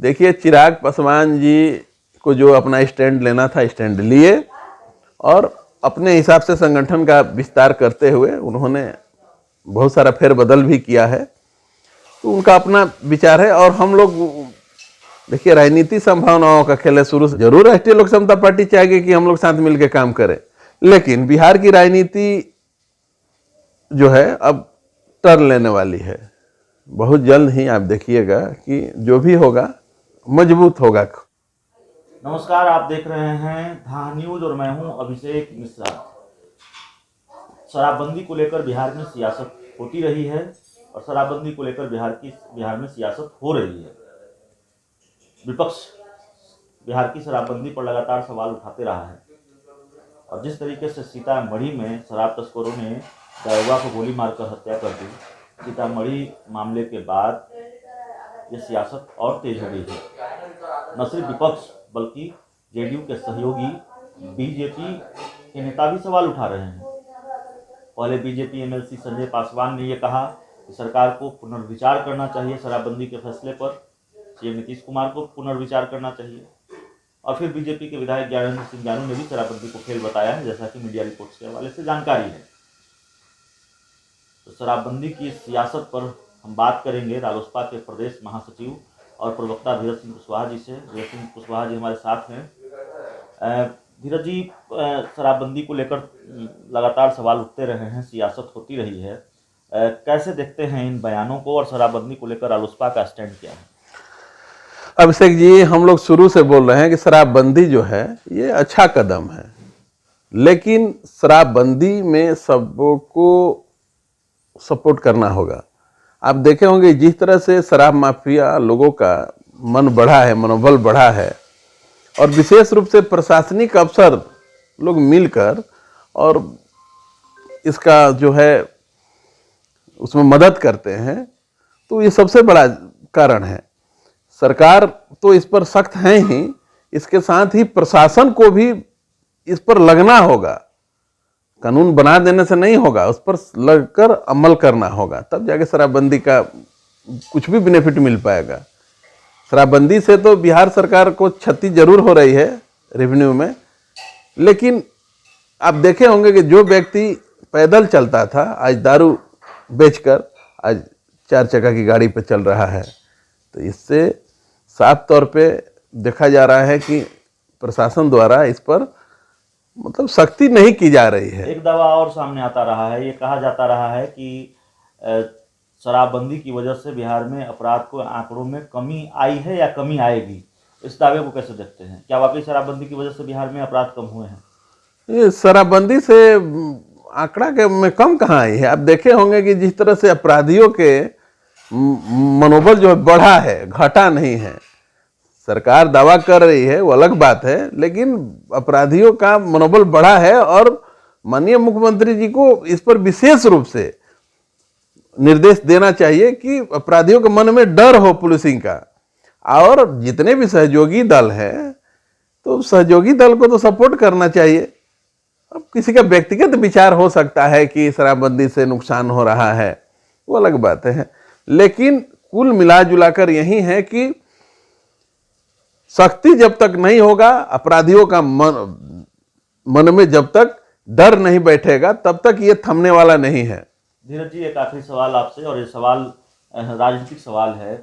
देखिए, चिराग पासवान जी को जो अपना स्टैंड लेना था स्टैंड लिए और अपने हिसाब से संगठन का विस्तार करते हुए उन्होंने बहुत सारा फेरबदल भी किया है। तो उनका अपना विचार है और हम लोग देखिए राजनीति संभावनाओं का खेल है शुरू से। जरूर राष्ट्रीय लोक समता पार्टी चाहेगी कि हम लोग साथ मिलकर काम करें, लेकिन बिहार की राजनीति जो है अब टर्न लेने वाली है। बहुत जल्द ही आप देखिएगा कि जो भी होगा मजबूत होगा। नमस्कार, आप देख रहे हैं धा न्यूज और मैं हूं अभिषेक मिश्रा। शराबबंदी को लेकर बिहार में सियासत होती रही है और शराबबंदी को लेकर बिहार में सियासत हो रही है। विपक्ष बिहार की शराबबंदी पर लगातार सवाल उठाते रहा है और जिस तरीके से सीतामढ़ी में शराब तस्करों ने दरोगा को गोली मारकर हत्या कर दी, सीतामढ़ी मामले के बाद ये सियासत और तेज हो गई है। न सिर्फ विपक्ष बल्कि जेडीयू के सहयोगी बीजेपी के नेता भी सवाल उठा रहे हैं। पहले बीजेपी एमएलसी संजय पासवान ने यह कहा कि सरकार को पुनर्विचार करना चाहिए शराबबंदी के फैसले पर, सीएम नीतीश कुमार को पुनर्विचार करना चाहिए। और फिर बीजेपी के विधायक ज्ञानेंद्र सिंह ज्ञानू ने भी शराबबंदी को खेल बताया है, जैसा कि मीडिया रिपोर्ट्स के हवाले से जानकारी है। तो शराबबंदी की सियासत पर हम बात करेंगे रालोसपा के प्रदेश महासचिव और प्रवक्ता धीरज सिंह कुशवाहा जी से। धीरज सिंह कुशवाहा जी हमारे साथ हैं। धीरज जी, शराबबंदी को लेकर लगातार सवाल उठते रहे हैं, सियासत होती रही है, कैसे देखते हैं इन बयानों को और शराबबंदी को लेकर रालोसपा का स्टैंड क्या है? अभिषेक जी, हम लोग शुरू से बोल रहे हैं कि शराबबंदी जो है ये अच्छा कदम है, लेकिन शराबबंदी में सबको सपोर्ट करना होगा। आप देखे होंगे जिस तरह से शराब माफिया लोगों का मन बढ़ा है, मनोबल बढ़ा है और विशेष रूप से प्रशासनिक अफसर लोग मिलकर और इसका जो है उसमें मदद करते हैं, तो ये सबसे बड़ा कारण है। सरकार तो इस पर सख्त है ही, इसके साथ ही प्रशासन को भी इस पर लगना होगा। कानून बना देने से नहीं होगा, उस पर लगकर अमल करना होगा, तब जाके शराबबंदी का कुछ भी बेनिफिट मिल पाएगा। शराबबंदी से तो बिहार सरकार को क्षति जरूर हो रही है रेवेन्यू में, लेकिन आप देखे होंगे कि जो व्यक्ति पैदल चलता था आज दारू बेचकर आज 4 चक्का की गाड़ी पर चल रहा है। तो इससे साफ तौर पे देखा जा रहा है कि प्रशासन द्वारा इस पर मतलब सख्ती नहीं की जा रही है। एक दावा और सामने आता रहा है, ये कहा जाता रहा है कि शराबबंदी की वजह से बिहार में अपराध को आंकड़ों में कमी आई है या कमी आएगी। इस दावे को कैसे देखते हैं? क्या वाकई शराबबंदी की वजह से बिहार में अपराध कम हुए हैं? ये शराबबंदी से आंकड़ा के में कम कहाँ आई है। आप देखे होंगे कि जिस तरह से अपराधियों के मनोबल जो बढ़ा है, घटा नहीं है। सरकार दावा कर रही है वो अलग बात है, लेकिन अपराधियों का मनोबल बढ़ा है और माननीय मुख्यमंत्री जी को इस पर विशेष रूप से निर्देश देना चाहिए कि अपराधियों के मन में डर हो पुलिसिंग का। और जितने भी सहयोगी दल हैं, तो सहयोगी दल को तो सपोर्ट करना चाहिए। अब किसी का व्यक्तिगत विचार हो सकता है कि शराबबंदी से नुकसान हो रहा है, वो अलग बात है, लेकिन कुल मिला जुलाकर यही है कि सख्ती जब तक नहीं होगा, अपराधियों का मन में जब तक डर नहीं बैठेगा, तब तक ये थमने वाला नहीं है। धीरज जी, एक आखिरी सवाल आपसे, और ये सवाल राजनीतिक सवाल है।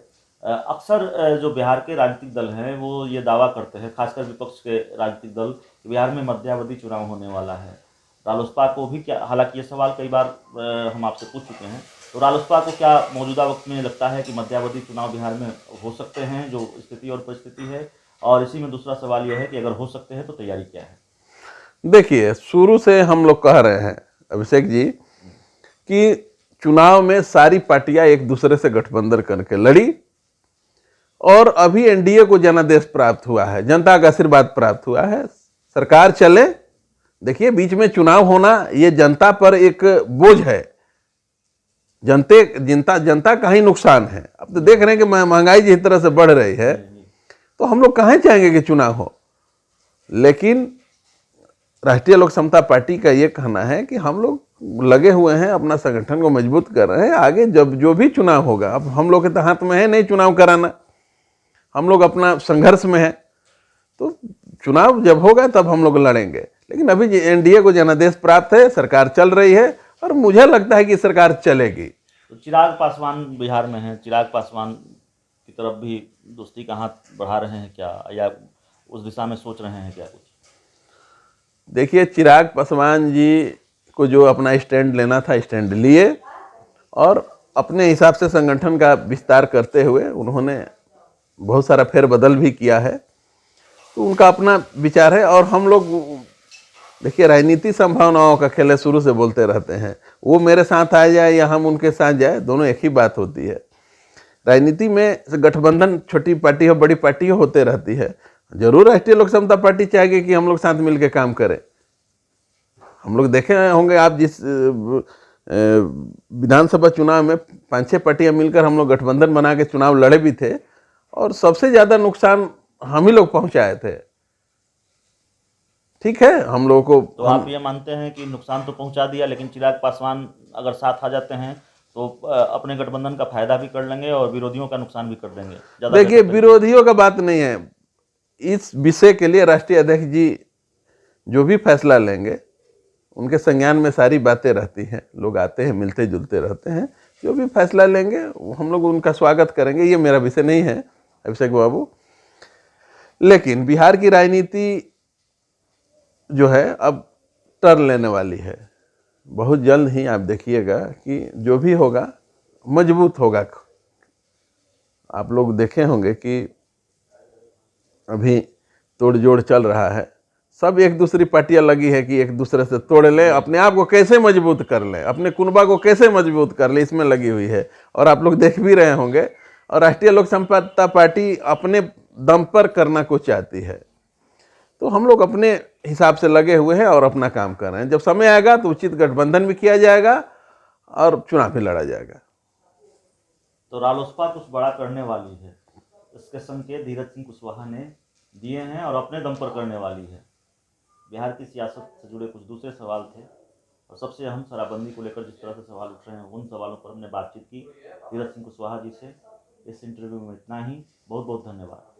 अक्सर जो बिहार के राजनीतिक दल हैं वो ये दावा करते हैं, खासकर विपक्ष के राजनीतिक दल, कि बिहार में मध्यावधि चुनाव होने वाला है। रालोसपा को भी क्या, हालांकि ये सवाल कई बार हम आपसे पूछ चुके हैं, तो रालोसपा को क्या मौजूदा वक्त में लगता है कि मध्यावधि चुनाव बिहार में हो सकते हैं, जो स्थिति और परिस्थिति है? और इसी में दूसरा सवाल यह है कि अगर हो सकते हैं तो तैयारी क्या है? देखिए, शुरू से हम लोग कह रहे हैं अभिषेक जी कि चुनाव में सारी पार्टियां एक दूसरे से गठबंधन करके लड़ी और अभी एनडीए को जनादेश प्राप्त हुआ है, जनता का आशीर्वाद प्राप्त हुआ है, सरकार चले। देखिए, बीच में चुनाव होना ये जनता पर एक बोझ है, जनता का ही नुकसान है। अब तो देख रहे हैं कि महंगाई जिस तरह से बढ़ रही है, तो हम लोग कहाँ चाहेंगे कि चुनाव हो। लेकिन राष्ट्रीय लोक समता पार्टी का ये कहना है कि हम लोग लगे हुए हैं, अपना संगठन को मजबूत कर रहे हैं। आगे जब जो भी चुनाव होगा, अब हम लोग के तो हाथ में है नहीं चुनाव कराना, हम लोग अपना संघर्ष में हैं, तो चुनाव जब होगा तब हम लोग लड़ेंगे। लेकिन अभी एनडीए को जनादेश प्राप्त है, सरकार चल रही है और मुझे लगता है कि सरकार चलेगी। तो चिराग पासवान बिहार में हैं, चिराग पासवान की तरफ भी दोस्ती का हाथ बढ़ा रहे हैं क्या, या उस दिशा में सोच रहे हैं क्या कुछ? देखिए, चिराग पासवान जी को जो अपना स्टैंड लेना था स्टैंड लिए, और अपने हिसाब से संगठन का विस्तार करते हुए उन्होंने बहुत सारा फेरबदल भी किया है, तो उनका अपना विचार है। और हम लोग देखिए, राजनीति संभावनाओं का खेल है, शुरू से बोलते रहते हैं। वो मेरे साथ आ जाए या हम उनके साथ जाए, दोनों एक ही बात होती है। राजनीति में गठबंधन छोटी पार्टी हो बड़ी पार्टी होते रहती है। जरूर राष्ट्रीय लोक समता पार्टी चाहेगी कि हम लोग साथ मिलकर काम करें। हम लोग देखे होंगे, आप जिस विधानसभा चुनाव में 5-6 पार्टियां मिलकर हम लोग गठबंधन बना के चुनाव लड़े भी थे, और सबसे ज्यादा नुकसान हम ही लोग पहुंचाए थे। ठीक है, हम लोगों को तो आप ये मानते हैं कि नुकसान तो पहुंचा दिया, लेकिन चिराग पासवान अगर साथ आ जाते हैं तो अपने गठबंधन का फायदा भी कर लेंगे और विरोधियों का नुकसान भी कर देंगे? देखिए, विरोधियों का बात नहीं है। इस विषय के लिए राष्ट्रीय अध्यक्ष जी जो भी फैसला लेंगे, उनके संज्ञान में सारी बातें रहती हैं। लोग आते हैं, मिलते जुलते रहते हैं, जो भी फैसला लेंगे हम लोग उनका स्वागत करेंगे। ये मेरा विषय नहीं है अभिषेक बाबू। लेकिन बिहार की राजनीति जो है अब टर्न लेने वाली है। बहुत जल्द ही आप देखिएगा कि जो भी होगा मजबूत होगा। आप लोग देखे होंगे कि अभी तोड़ जोड़ चल रहा है, सब एक दूसरी पार्टियां लगी है कि एक दूसरे से तोड़ ले, अपने आप को कैसे मजबूत कर ले, अपने कुनबा को कैसे मजबूत कर ले, इसमें लगी हुई है। और आप लोग देख भी रहे होंगे, और राष्ट्रीय लोक समता पार्टी अपने दम पर करना को चाहती है। तो हम लोग अपने हिसाब से लगे हुए हैं और अपना काम कर रहे हैं। जब समय आएगा तो उचित गठबंधन भी किया जाएगा और चुनाव भी लड़ा जाएगा। तो रालोसपा कुछ बड़ा करने वाली है, इसके संकेत धीरज सिंह कुशवाहा ने दिए हैं और अपने दम पर करने वाली है। बिहार की सियासत से जुड़े कुछ दूसरे सवाल थे, और सबसे अहम शराबबंदी को लेकर जिस तरह से सवाल उठ रहे हैं, उन सवालों पर हमने बातचीत की धीरज सिंह कुशवाहा जी से। इस इंटरव्यू में इतना ही। बहुत बहुत धन्यवाद।